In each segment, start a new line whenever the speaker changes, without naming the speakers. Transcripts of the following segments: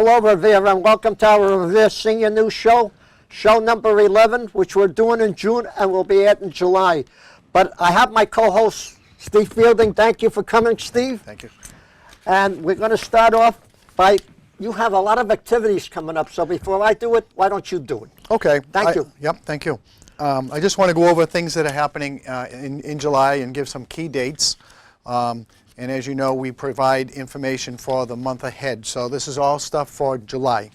Hello, Revere, and welcome to our Revere Senior News Show, show number 11, which we're doing in June and will be at in July. But I have my co-host, Steve Fielding. Thank you for coming, Steve.
Thank you.
And we're going to start off by, you have a lot of activities coming up, so before I do it, why don't you do it?
Okay.
Thank you.
Yep, thank you. I just want to go over things that are happening in July and give some key dates. And as you know, we provide information for the month ahead. So this is all stuff for July.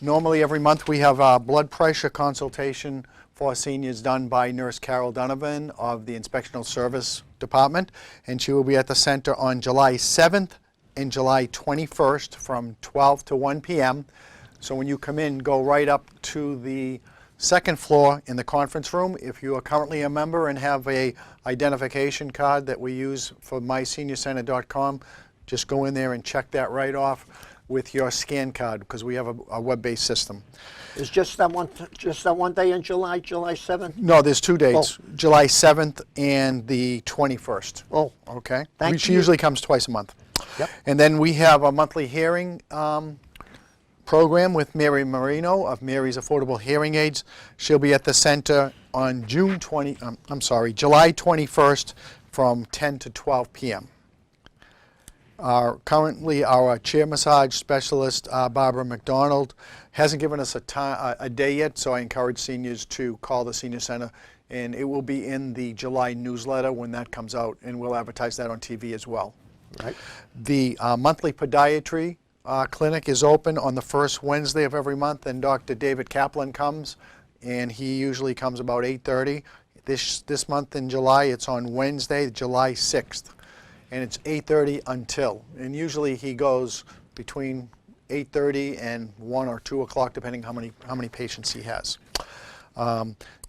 Normally every month we have a blood pressure consultation for seniors done by Nurse Carol Donovan of the Inspectional Service Department. And she will be at the center on July 7th and July 21st from 12 to 1 p.m. So when you come in, go right up to the second floor in the conference room. If you are currently a member and have a identification card that we use for myseniorcenter.com, just go in there and check that right off with your scan card, because we have a web-based system.
Is just that one day in July, July 7th?
No, there's 2 dates,
Oh.
July 7th and the 21st.
Oh,
Okay.
Thank
She
you.
usually comes twice a month.
Yep.
And then we have a monthly hearing program with Mary Marino of Mary's Affordable Hearing Aids. She'll be at the center on July 21st from 10 to 12 p.m. Currently, our chair massage specialist, Barbara McDonald, hasn't given us a day yet, so I encourage seniors to call the Senior Center, and it will be in the July newsletter when that comes out, and we'll advertise that on TV as well.
right.
The monthly podiatry clinic is open on the first Wednesday of every month, and Dr. David Kaplan comes, and he usually comes about 8:30. This month in July, it's on Wednesday, July 6th, and it's 8:30 until, and usually he goes between 8:30 and 1 or 2 o'clock, depending how many patients he has.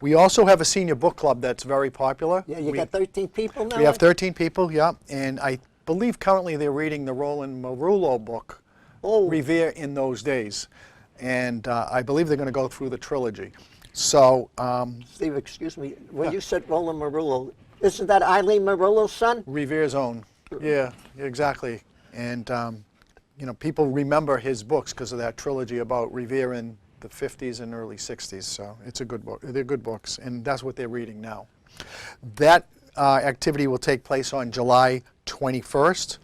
We also have a senior book club that's very popular.
Yeah, you got 13 people now?
We have 13 people, yeah, and I believe currently they're reading the Roland Marullo book, Revere in Those Days, and I believe they're going to go through the trilogy. So,
Steve, excuse me, when you said Roland Marullo, isn't that Eileen Marullo's son?
Revere's own, yeah, exactly, and you know, people remember his books because of that trilogy about Revere in the 50s and early 60s. So it's a good book. They're good books, and that's what they're reading now. That activity will take place on July 21st,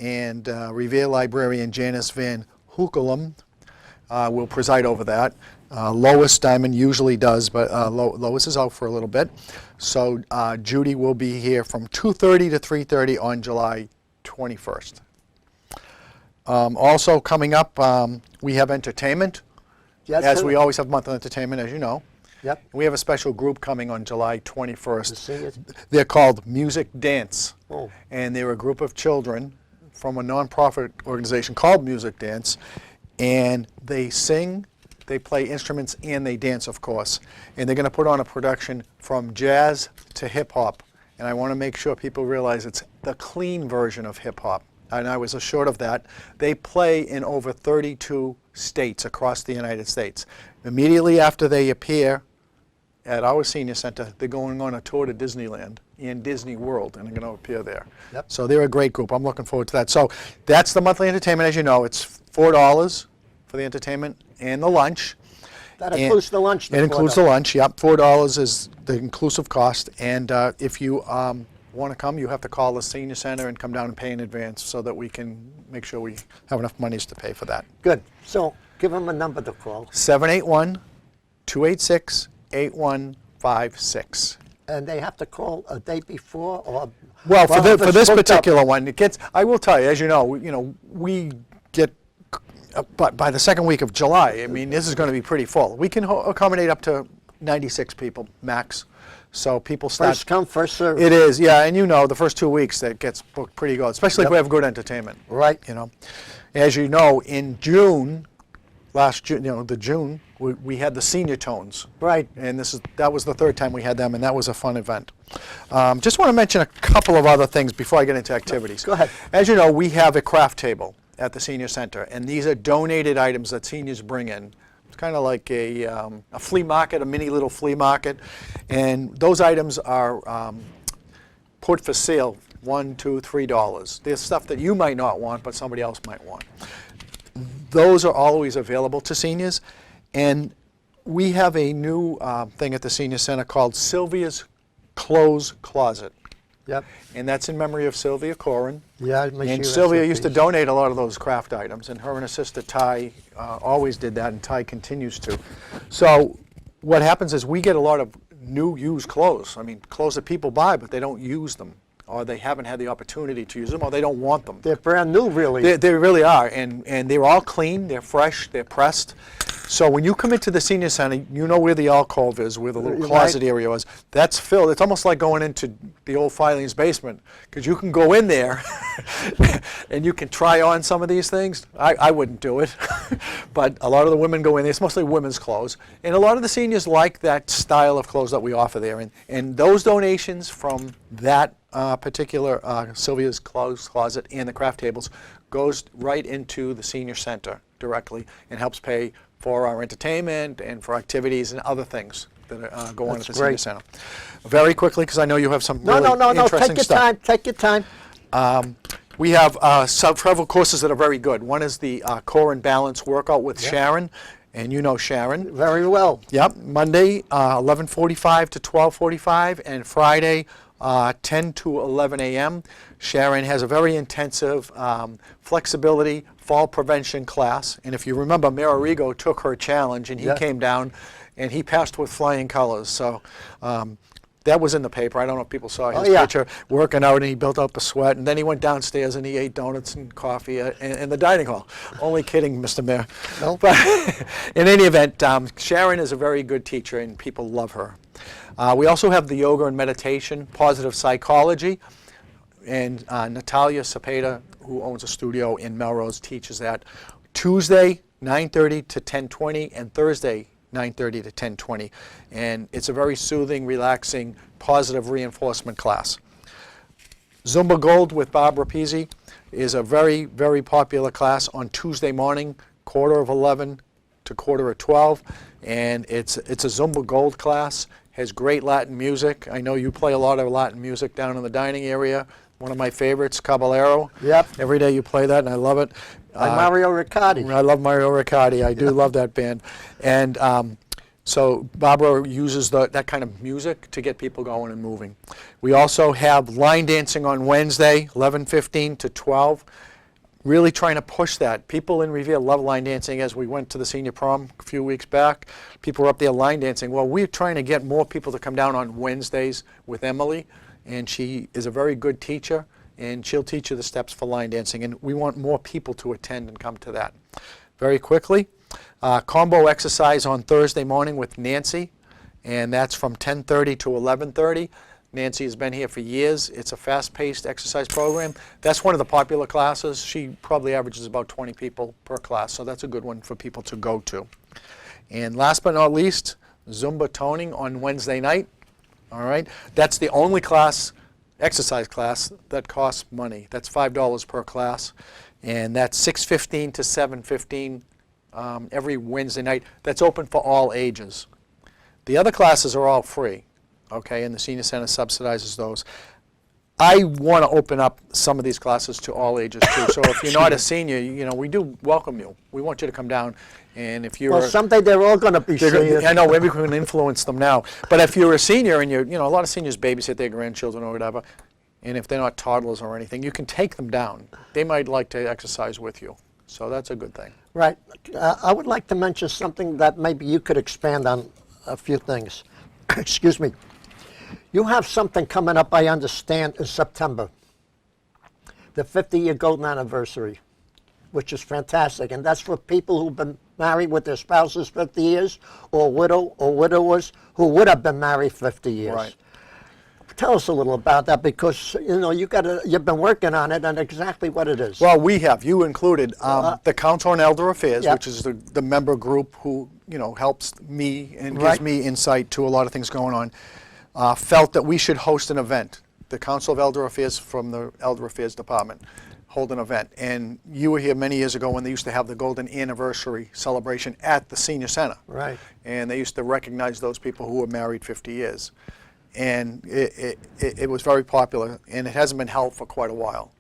and Revere librarian Janice Van Hoekelum will preside over that. Lois Diamond usually does, but Lois is out for a little bit. So Judy will be here from 2:30 to 3:30 on July 21st. Also coming up, we have entertainment, as we always have monthly entertainment, as you know.
Yep.
We have a special group coming on July 21st.
The seniors?
They're called Music Dance.
Oh.
And they're a group of children from a nonprofit organization called Music Dance. And they sing, they play instruments, and they dance, of course. And they're going to put on a production from jazz to hip-hop. And I want to make sure people realize it's the clean version of hip-hop. And I was assured of that. They play in over 32 states across the United States. Immediately after they appear at our senior center, they're going on a tour to Disneyland and Disney World, and they're going to appear there.
Yep.
So they're a great group. I'm looking forward to that. So that's the monthly entertainment. As you know, it's $4 for the entertainment and the lunch.
That includes the lunch.
It includes the lunch, yep. $4 is the inclusive cost. And if you want to come, you have to call the senior center and come down and pay in advance so that we can make sure we have enough monies to pay for that.
Good. So give them a number to call.
781-286-8156.
And they have to call a day before, or
Well, for
if
this
it's booked up.
particular one, it gets. I will tell you, as you know, we get. But by the second week of July, I mean, this is going to be pretty full. We can accommodate up to 96 people max. So people start.
First come, first serve.
It is, yeah, and you know, the first 2 weeks that gets booked pretty good, especially if we have good entertainment.
Right.
You know, as you know, in June, last June, June, we had the Senior Tones.
Right.
And that was the third time we had them, and that was a fun event. Just want to mention a couple of other things before I get into activities.
Go ahead.
As you know, we have a craft table at the Senior Center, and these are donated items that seniors bring in. It's kind of like a flea market, a mini little flea market, and those items are put for sale, $1, $2, $3. There's stuff that you might not want, but somebody else might want. those are always available to seniors. And we have a new thing at the Senior Center called Sylvia's Clothes Closet.
Yep.
And that's in memory of Sylvia Corin.
Yeah,
and Sylvia used to donate a lot of those craft items, and her and her sister Ty always did that, and Ty continues to. So what happens is we get a lot of new used clothes. I mean, clothes that people buy, but they don't use them, or they haven't had the opportunity to use them, or they don't want them.
They're brand new, really.
They really are, and they're all clean, they're fresh, they're pressed. So when you come into the Senior Center, you know where the alcove is, where the little closet area was. That's filled. It's almost like going into the old Filing's basement, because you can go in there and you can try on some of these things. I wouldn't do it, but a lot of the women go in there. It's mostly women's clothes, and a lot of the seniors like that style of clothes that we offer there. And those donations from that particular Sylvia's Clothes Closet and the craft tables goes right into the Senior Center directly and helps pay for our entertainment and for activities and other things that go on at the Senior Center. Very quickly, because I know you have some really interesting stuff.
Take your time.
We have several courses that are very good. One is the Core and Balance workout with Sharon, and you know Sharon.
Very well.
Yep, Monday 11:45 to 12:45, and Friday 10 to 11 a.m. Sharon has a very intensive flexibility fall prevention class, and if you remember, Marigo took her challenge, and he came down, and he passed with flying colors. So that was in the paper. I don't know if people saw his picture working out, and he built up a sweat, and then he went downstairs and he ate donuts and coffee in the dining hall. Only kidding, Mr. Mayor.
No.
But in any event, Sharon is a very good teacher, and people love her. We also have the yoga and meditation, positive psychology, and Natalia Cepeda, who owns a studio in Melrose, teaches that Tuesday 9:30 to 10:20 and Thursday 9:30 to 10:20, and it's a very soothing, relaxing, positive reinforcement class. Zumba Gold with Barbara Pizzi is a very, very popular class on Tuesday morning, 11:15 to 12:15, and it's a Zumba Gold class. Has great Latin music. I know you play a lot of Latin music down in the dining area. One of my favorites, Caballero.
Yep.
Every day you play that, and I love it.
Mario Riccardi.
I love Mario Riccardi. I do love that band. And so Barbara uses that kind of music to get people going and moving. We also have line dancing on Wednesday, 11:15 to 12. Really trying to push that. People in Revere love line dancing. As we went to the senior prom a few weeks back, people were up there line dancing. Well, we're trying to get more people to come down on Wednesdays with Emily, and she is a very good teacher, and she'll teach you the steps for line dancing, and we want more people to attend and come to that. Very quickly, combo exercise on Thursday morning with Nancy, and that's from 10:30 to 11:30. Nancy has been here for years. It's a fast-paced exercise program. That's one of the popular classes. She probably averages about 20 people per class, so that's a good one for people to go to. And last but not least, Zumba toning on Wednesday night. All right, that's the only class, exercise class, that costs money. That's $5 per class, and that's 6:15 to 7:15 every Wednesday night. That's open for all ages. The other classes are all free. Okay, and the Senior Center subsidizes those. I want to open up some of these classes to all ages too. So if you're not a senior, you know, we do welcome you. We want you to come down, and if you're
someday they're all going to be seniors.
I know, maybe we can influence them now. But if you're a senior and a lot of seniors babysit their grandchildren or whatever, and if they're not toddlers or anything, you can take them down. They might like to exercise with you, so that's a good thing.
Right. I would like to mention something that maybe you could expand on a few things. Excuse me. You have something coming up, I understand, in September, the 50-year golden anniversary, which is fantastic, and that's for people who've been married with their spouses 50 years, or widow or widowers who would have been married 50 years.
Right.
Tell us a little about that, because you've been working on it and exactly what it is.
Well, you included the Council on Elder Affairs,
Yep.
which is the member group who helps me and gives me insight to a lot of things going on. Felt that we should host an event. The Council of Elder Affairs from the Elder Affairs Department hold an event. And you were here many years ago when they used to have the Golden Anniversary celebration at the Senior Center.
Right.
And they used to recognize those people who were married 50 years. And it was very popular, and it hasn't been held for quite a while.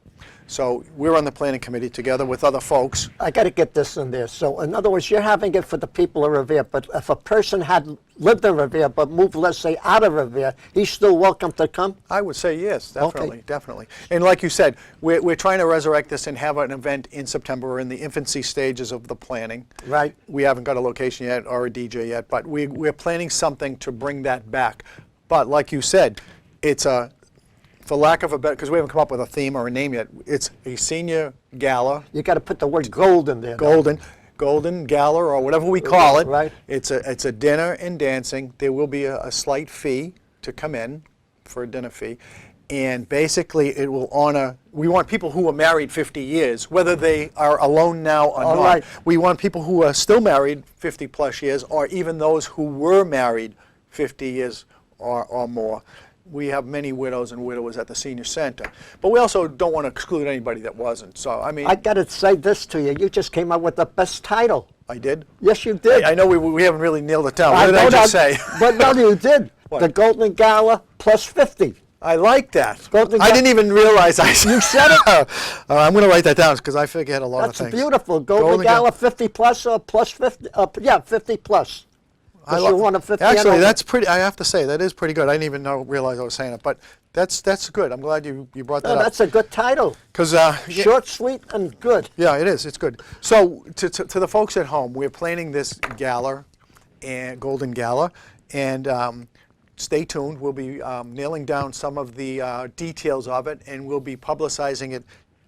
So we're on the planning committee together with other folks.
I got to get this in there. So, in other words, you're having it for the people of Revere, but if a person had lived in Revere but moved, let's say, out of Revere, he's still welcome to come?
I would say yes, definitely,
Okay.
definitely. And like you said, we're trying to resurrect this and have an event in September. We're in the infancy stages of the planning.
Right.
We haven't got a location yet or a DJ yet, but we're planning something to bring that back. But like you said, it's a, for lack of a better, because we haven't come up with a theme or a name yet, it's a senior gala,
You got to put the word gold in there. though.
golden gala or whatever we call it.
Right.
It's a dinner and dancing. There will be a slight fee to come in for a dinner fee. And basically it will honor, we want people who are married 50 years, whether they are alone now or
All
not.
right.
We want people who are still married 50 plus years, or even those who were married 50 years or more. We have many widows and widowers at the senior center. But we also don't want to exclude anybody that wasn't. So, I mean,
I got to say this to you. You just came up with the best title.
I did.
Yes, you did.
I know we haven't really nailed it down. What did I
know
just
that,
say?
But no, you did.
What?
The Golden Gala plus 50.
I like that.
Golden
I
Gala-
didn't even realize I said
You said it.
I'm going to write that down because I forget a lot
That's
of things.
beautiful. Golden Gala 50 plus or plus 50. Yeah, 50 plus. Because you won a 50 and
Actually,
over.
that's pretty. I have to say that is pretty good. I didn't even realize I was saying it, but that's good. I'm glad you brought that
No,
up.
that's a good title.
Because
Short, sweet, and good.
yeah, it is. It's good. So to the folks at home, we're planning this gala, and Golden Gala, and stay tuned. We'll be nailing down some of the details of it, and we'll be publicizing it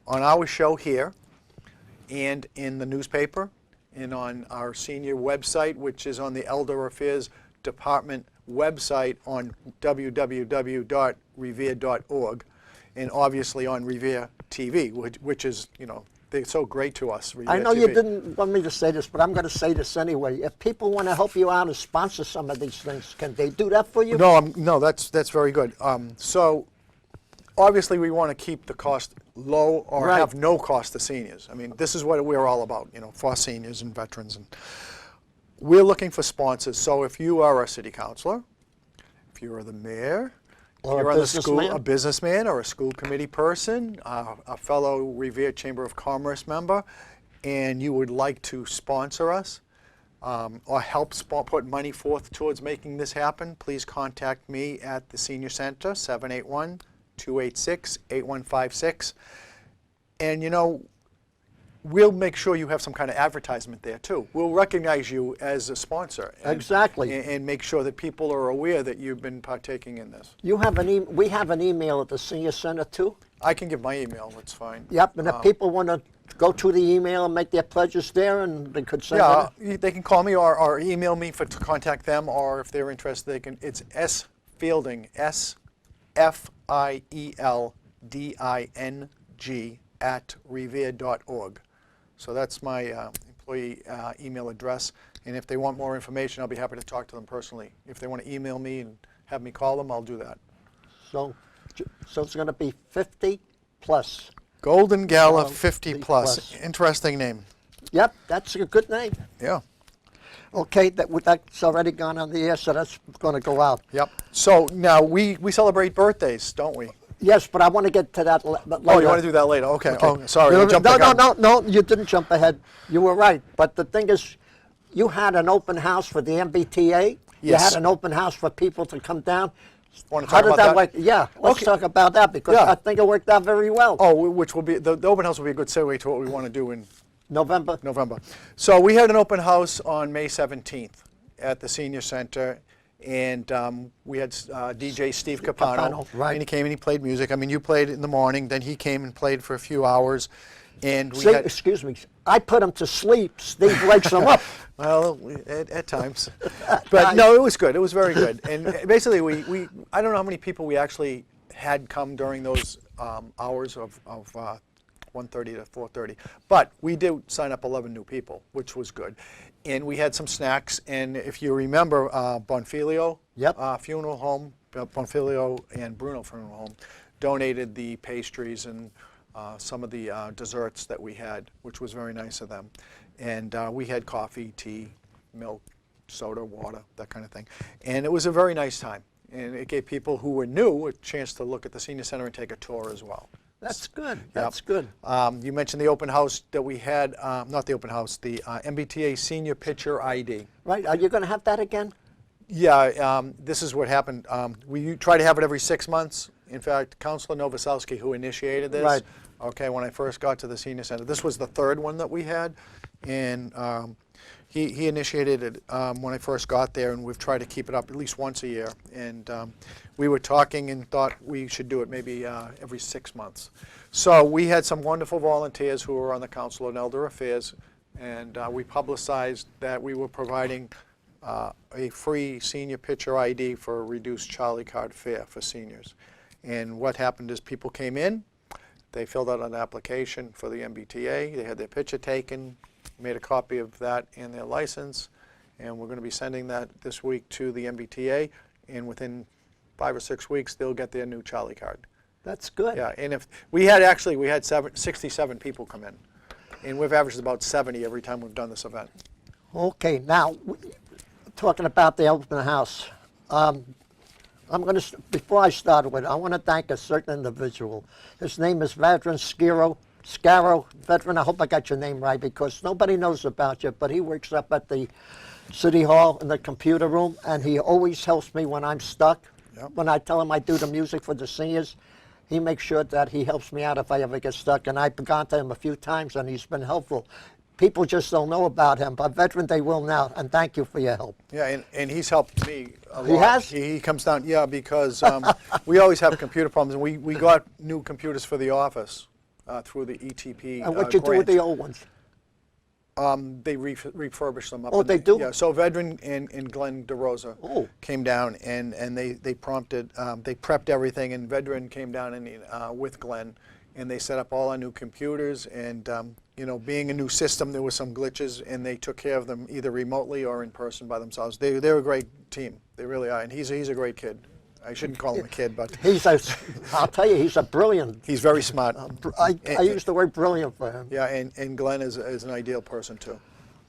on our show here, and in the newspaper, and on our senior website, which is on the Elder Affairs Department website on www.revere.org, and obviously on Revere TV, which is, you know, they're so great to us. Revere
I know
TV.
you didn't want me to say this, but I'm going to say this anyway. If people want to help you out and sponsor some of these things, can they do that for you?
No, no, that's very good. So obviously we want to keep the cost low or
Right.
have no cost to seniors. I mean, this is what we're all about, you know, for seniors and veterans. And we're looking for sponsors. So if you are a city councilor, if you are the mayor, if
Or a
you're on the school,
businessman.
a businessman or a school committee person, a fellow Revere Chamber of Commerce member, and you would like to sponsor us, or help put money forth towards making this happen, please contact me at the Senior Center, 781-286-8156. And, you know, we'll make sure you have some kind of advertisement there, too. We'll recognize you as a sponsor.
Exactly.
And make sure that people are aware that you've been partaking in this.
You have we have an email at the Senior Center too.
I can give my email, that's fine.
Yep, and if people want to go to the email and make their pledges there, and they could send
Yeah,
it.
they can call me or email me to contact them, or if they're interested, they can. It's sfielding, SFIELDING @revere.org. So that's my employee email address. And if they want more information, I'll be happy to talk to them personally. If they want to email me and have me call them, I'll do that.
So it's going to be 50 plus.
Golden Gala
50
50 plus.
plus.
Interesting name.
Yep, that's a good name.
Yeah.
Okay, that's already gone on the air, so that's going to go out.
Yep. So now we celebrate birthdays, don't we?
Yes, but I want to get to that later.
Oh, you want to do that later? Okay. Oh, sorry. I jumped the gun.
No, you didn't jump ahead. You were right. But the thing is, you had an open house for the MBTA. You
Yes.
had an open house for people to come down.
Want to
How
talk
did
about
that work? Yeah, let's
Okay.
talk about that because
Yeah.
I think it worked out very well.
Oh, which will be, the open house will be a good segue to what we want to do in
November.
November. So we had an open house on May 17th at the Senior Center, and we had DJ Steve Capano.
Right.
And he came and he played music. I mean, you played in the morning, then he came and played for a few hours. And we
See,
had,
excuse me. I put him to sleep. Steve wakes him up.
well, at times. But no, it was good. It was very good. And basically, we I don't know how many people we actually had come during those hours of 1:30 to 4:30. But we did sign up 11 new people, which was good. And we had some snacks. And if you remember, Bonfilio
Yep.
Funeral Home, Bonfilio and Bruno Funeral Home, donated the pastries and some of the desserts that we had, which was very nice of them. And we had coffee, tea, milk, soda, water, that kind of thing. And it was a very nice time. And it gave people who were new a chance to look at the Senior Center and take a tour as well.
That's good. That's good.
You mentioned the open house that we had, not the open house, the MBTA Senior Pitcher ID.
Right. Are you going to have that again?
Yeah, this is what happened. We try to have it every 6 months. In fact, Councilor Novoselsky, who initiated this,
Right.
okay, when I first got to the senior center, this was the third one that we had, and he initiated it when I first got there, and we've tried to keep it up at least once a year. And we were talking and thought we should do it maybe every 6 months. So we had some wonderful volunteers who were on the Council on Elder Affairs, and we publicized that we were providing a free senior pitcher ID for a reduced Charlie card fare for seniors. And what happened is people came in, they filled out an application for the MBTA, they had their picture taken, made a copy of that and their license, and we're going to be sending that this week to the MBTA, and within 5 or 6 weeks they'll get their new Charlie card.
That's good.
Yeah, and if we had 67 people come in, and we've averaged about 70 every time we've done this event.
Okay, now, talking about the open house, I'm going to, before I start with it, I want to thank a certain individual. His name is Veteran Scaro, veteran, I hope I got your name right, because nobody knows about you, but he works up at the City Hall in the computer room, and he always helps me when I'm stuck.
Yep.
When I tell him I do the music for the seniors, he makes sure that he helps me out if I ever get stuck, and I've gone to him a few times, and he's been helpful. People just don't know about him, but veteran, they will now, and thank you for your help.
Yeah, and he's helped me a lot.
He has?
He comes down, yeah, because we always have computer problems, and we got new computers for the office through the ETP
And what you do with the old ones?
They refurbish them up.
Oh, they do?
Yeah, so Vedran and Glenn DeRosa came down, and they prompted, they prepped everything, and Vedran came down and with Glenn, and they set up all our new computers, and you know, being a new system, there were some glitches, and they took care of them either remotely or in person by themselves. They're a great team. They really are, and he's a great kid. I shouldn't call him a kid, but
I'll tell you, he's a brilliant.
he's very smart.
I use the word brilliant for him.
Yeah, and Glenn is an ideal person too.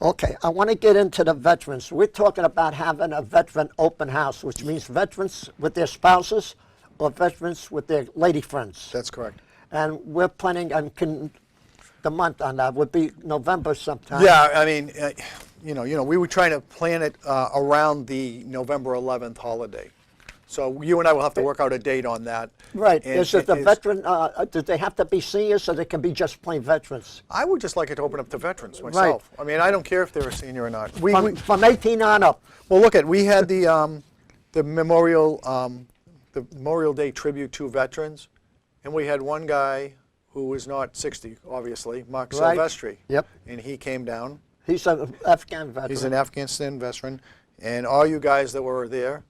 Okay, I want to get into the veterans. We're talking about having a veteran open house, which means veterans with their spouses or veterans with their lady friends.
That's correct.
And we're planning on the month on that would be November sometime.
Yeah, I mean, you know, we were trying to plan it around the November 11th holiday. So you and I will have to work out a date on that.
Right.
And
Is it the veteran, do they have to be seniors or they can be just plain veterans?
I would just like it to open up to veterans myself. Right. I mean, I don't care if they're a senior or not.
From 18 on up.
Well, look we had the Memorial Day tribute to veterans, and we had one guy who was not 60, obviously, Mark Silvestri.
Yep.
And he came down.
He's an Afghan veteran.
He's an Afghanistan veteran, and all you guys that were there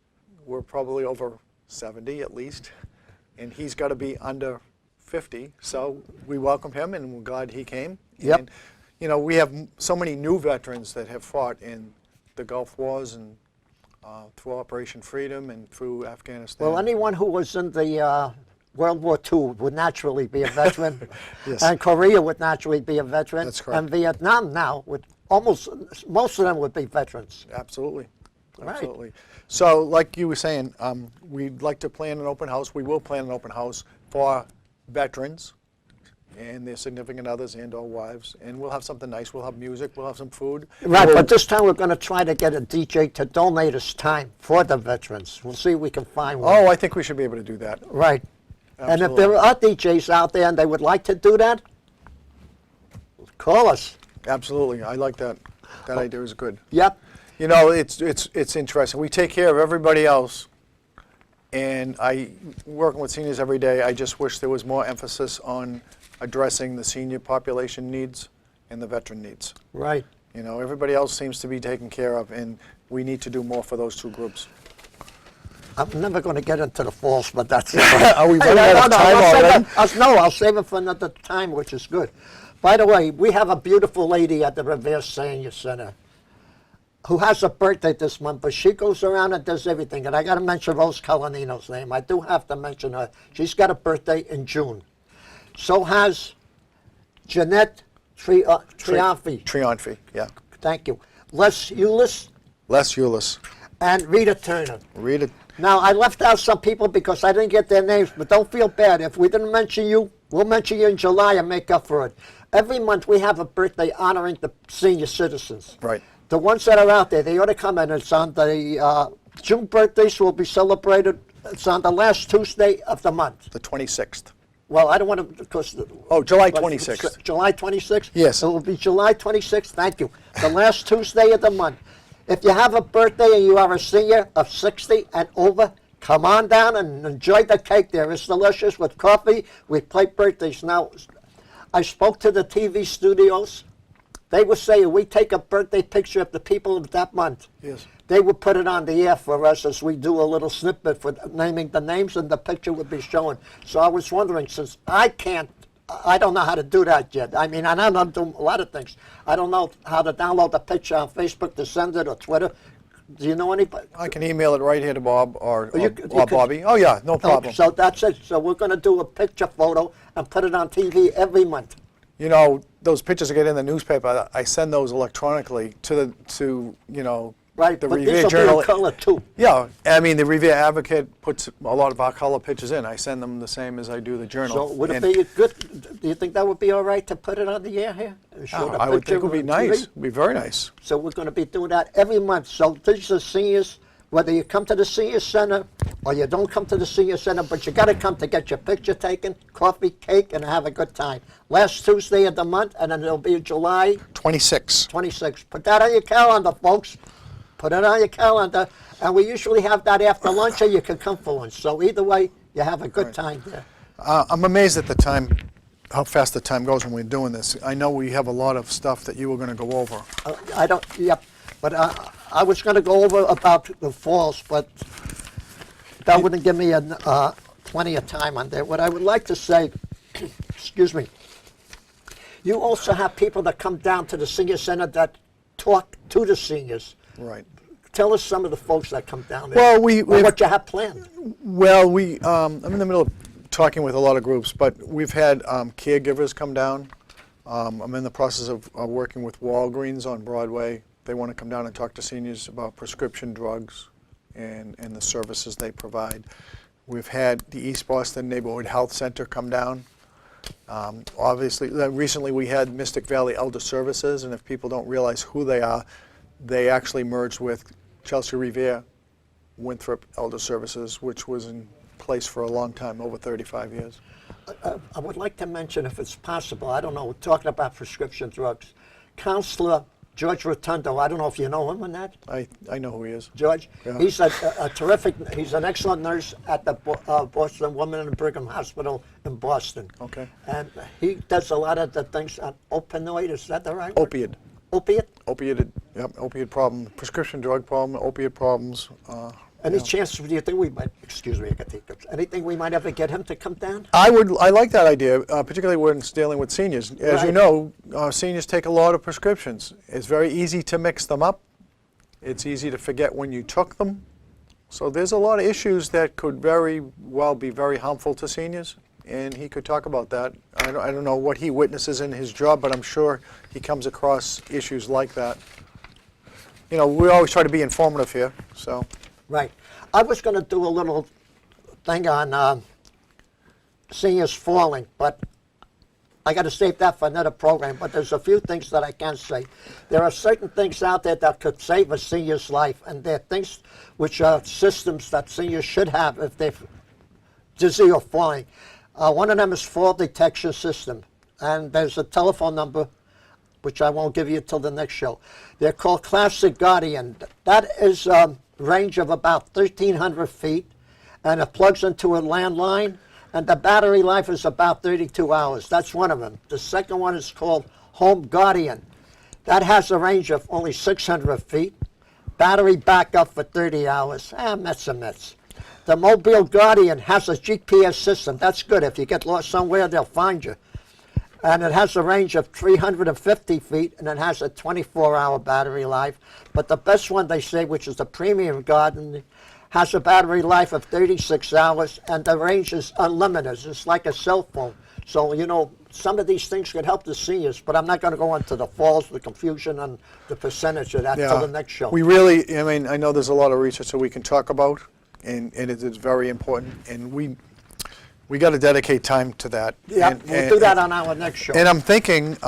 were probably over 70 at least, and he's got to be under 50. So we welcome him, and we're glad he came.
Yep.
And, you know, we have so many new veterans that have fought in the Gulf Wars and through Operation Freedom and through Afghanistan.
Well, anyone who was in the World War II would naturally be a veteran.
Yes.
And Korea would naturally be a veteran.
That's correct.
And Vietnam now would most of them would be veterans.
Absolutely.
Right.
Absolutely. So, like you were saying, we'd like to plan an open house. We will plan an open house for veterans and their significant others and or wives. And we'll have something nice. We'll have music. We'll have some food.
Right, but this time we're going to try to get a DJ to donate his time for the veterans. We'll see if we can find one.
Oh, I think we should be able to do that.
Right.
Absolutely.
And if there are DJs out there and they would like to do that, call us.
Absolutely. I like that. That idea is good.
Yep.
You know, it's interesting. We take care of everybody else, and working with seniors every day, I just wish there was more emphasis on addressing the senior population needs and the veteran needs.
Right.
You know, everybody else seems to be taken care of, and we need to do more for those two groups.
I'm never going to get into the falls, but that's it.
Are we running out of time already?
I'll save it for another time, which is good. By the way, we have a beautiful lady at the Revere Senior Center who has a birthday this month, but she goes around and does everything. And I got to mention Rose Calanino's name. I do have to mention her. She's got a birthday in June. So has Jeanette Trianfi.
Trianfi, yeah.
Thank you. Les Eulis.
Les Eulis.
And Rita Turner.
Rita.
Now, I left out some people because I didn't get their names, but don't feel bad. If we didn't mention you, We'll mention you in July and make up for it. Every month we have a birthday honoring the senior citizens.
Right.
The ones that are out there, they ought to come in. It's on the June birthdays will be celebrated. It's on the last Tuesday of the month.
The 26th.
Well, I don't want to, because...
Oh, July 26th.
July 26th?
Yes.
It will be July 26th, thank you. The last Tuesday of the month. If you have a birthday and you are a senior of 60 and over, come on down and enjoy the cake there. It's delicious with coffee. We play birthdays. Now, I spoke to the TV studios. They would say, we take a birthday picture of the people of that month.
Yes.
They would put it on the air for us as we do a little snippet for naming the names, and the picture would be shown. So I was wondering, since I don't know how to do that yet. I mean, I know how to do a lot of things. I don't know how to download the picture on Facebook to send it or Twitter. Do you know anybody?
I can email it right here to Bob or
could-
Bobby. Oh, yeah, no problem.
So that's it. So we're going to do a picture photo and put it on TV every month.
You know, those pictures that get in the newspaper, I send those electronically to you know,
Right,
the
but
Revere
these will
Journal.
be in color too.
Yeah, I mean, the Revere Advocate puts a lot of our color pictures in. I send them the same as I do the Journal.
So would it
And,
be good, do you think that would be all right to put it on the air here? Show the
I would
picture
think it would be
on TV?
nice. It would be very nice.
So we're going to be doing that every month. So these are seniors, whether you come to the senior center or you don't come to the senior center, but you got to come to get your picture taken, coffee, cake, and have a good time. Last Tuesday of the month, and then it'll be July
26.
26th. Put that on your calendar, folks. Put it on your calendar. And we usually have that after lunch, or you can come for lunch. So either way, you have a good time there.
I'm amazed at the time, how fast the time goes when we're doing this. I know we have a lot of stuff that you were going to go over.
I don't, yep. But I was going to go over about the falls, but that wouldn't give me plenty of time on there. What I would like to say, excuse me, you also have people that come down to the senior center that talk to the seniors.
Right.
Tell us some of the folks that come down there.
Well,
or what you have planned.
Well, I'm in the middle of talking with a lot of groups, but we've had caregivers come down. I'm in the process of working with Walgreens on Broadway. They want to come down and talk to seniors about prescription drugs and the services they provide. We've had the East Boston Neighborhood Health Center come down. Obviously, recently we had Mystic Valley Elder Services, and if people don't realize who they are, they actually merged with Chelsea Revere Winthrop Elder Services, which was in place for a long time, over 35 years.
I would like to mention, if it's possible, I don't know, we're talking about prescription drugs. Counselor George Rotundo, I don't know if you know him or not.
I know who he is.
George,
Yeah.
he's a terrific, he's an excellent nurse at the Boston Women and Brigham Hospital in Boston.
Okay.
And he does a lot of the things on opioid, is that the right word?
Opiate.
Opiate?
Opiate problem, prescription drug problem, opiate problems.
Any chance, do you think we might, excuse me, I got to take this. Anything we might ever get him to come down?
I like that idea, particularly when it's dealing with seniors. As you
Right.
know, seniors take a lot of prescriptions. It's very easy to mix them up. It's easy to forget when you took them. So there's a lot of issues that could very well be very harmful to seniors, and he could talk about that. I don't know what he witnesses in his job, but I'm sure he comes across issues like that. You know, we always try to be informative here, so.
Right. I was going to do a little thing on seniors falling, but I got to save that for another program. But there's a few things that I can say. There are certain things out there that could save a senior's life, and they're things which are systems that seniors should have if they're dizzy or falling. One of them is fall detection system, and there's a telephone number which I won't give you till the next show. They're called Classic Guardian. That is range of about 1,300 feet, and it plugs into a landline, and the battery life is about 32 hours. That's one of them. The second one is called Home Guardian. That has a range of only 600 feet, battery backup for 30 hours. Mets and Mets. The Mobile Guardian has a GPS system. That's good. If you get lost somewhere, they'll find you. And it has a range of 350 feet, and it has a 24-hour battery life. But the best one, they say, which is the Premium Guardian, has a battery life of 36 hours, and the range is unlimited. It's like a cell phone. So, you know, some of these things could help the seniors, but I'm not going to go into the falls, the confusion, and the percentage of that till the next show.
We really, I mean, I know there's a lot of research that we can talk about, and it is very important. And we We got to dedicate time to that.
Yeah, we'll do that on our next show.
And I'm thinking,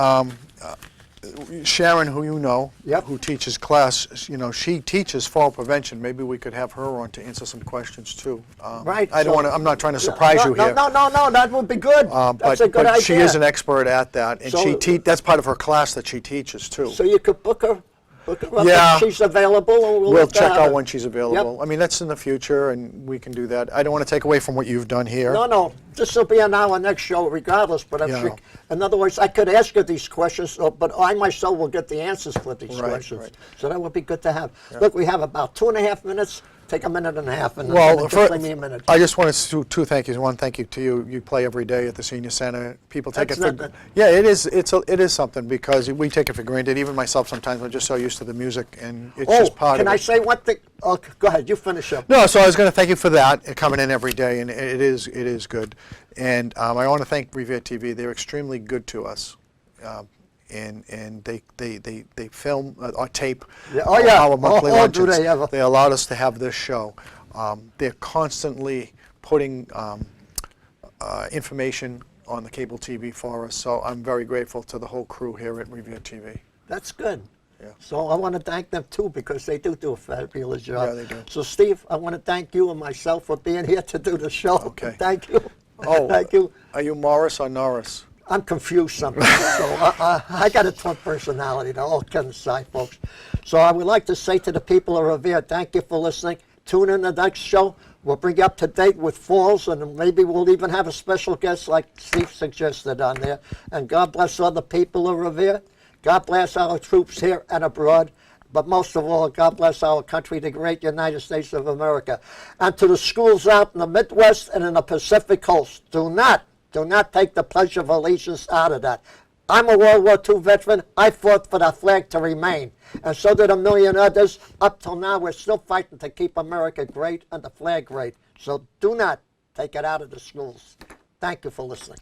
Sharon, who you know,
Yep.
who teaches class, you know, she teaches fall prevention. Maybe we could have her on to answer some questions too.
Right.
I don't want to. I'm not trying to surprise you here.
No, that would be good. That's a good
but
idea.
she is an expert at that, and
So-
that's part of her class that she teaches too.
So you could book her up
Yeah.
if she's available, and
We'll check out when she's available.
Yep.
I mean, that's in the future, and we can do that. I don't want to take away from what you've done here.
No, this will be on our next show regardless, but
Yeah.
in other words, I could ask her these questions, but I myself will get the answers for these
Right,
questions.
right.
So that would be good to have. Look, we have about 2.5 minutes. Take a minute and a half, and
Well,
just leave me a minute.
I just want to do two thank yous. One, thank you to you. You play every day at the senior center. People take
That's
it for
not-
yeah. It is. It is something because we take it for granted. Even myself, sometimes I'm just so used to the music, and it's just part
can
of
I
it.
say one thing? Oh, go ahead. You finish up.
No, so I was going to thank you for that, coming in every day, and it is good. And I want to thank Revere TV. They're extremely good to us, and they film or tape
Yeah, oh, yeah.
our monthly
Oh, do
luncheons.
they ever.
They allowed us to have this show. They're constantly putting information on the cable TV for us, so I'm very grateful to the whole crew here at Revere TV.
That's good.
Yeah.
So I want to thank them too because they do a fabulous job.
Yeah, they do.
So Steve, I want to thank you and myself for being here to do the show.
Okay.
Thank you.
Oh,
Thank you.
Are you Morris or Norris?
I'm confused sometimes, so I got a twin personality, though, all kidding aside, folks. So I would like to say to the people of Revere, thank you for listening. Tune in the next show. We'll bring you up to date with falls, and maybe we'll even have a special guest like Steve suggested on there. And God bless all the people of Revere. God bless our troops here and abroad. But most of all, God bless our country, the great United States of America. And to the schools out in the Midwest and in the Pacific Coast, do not take the Pledge of Allegiance out of that. I'm a World War II veteran. I fought for that flag to remain. And so did a million others. Up till now, we're still fighting to keep America great and the flag great. So do not take it out of the schools. Thank you for listening.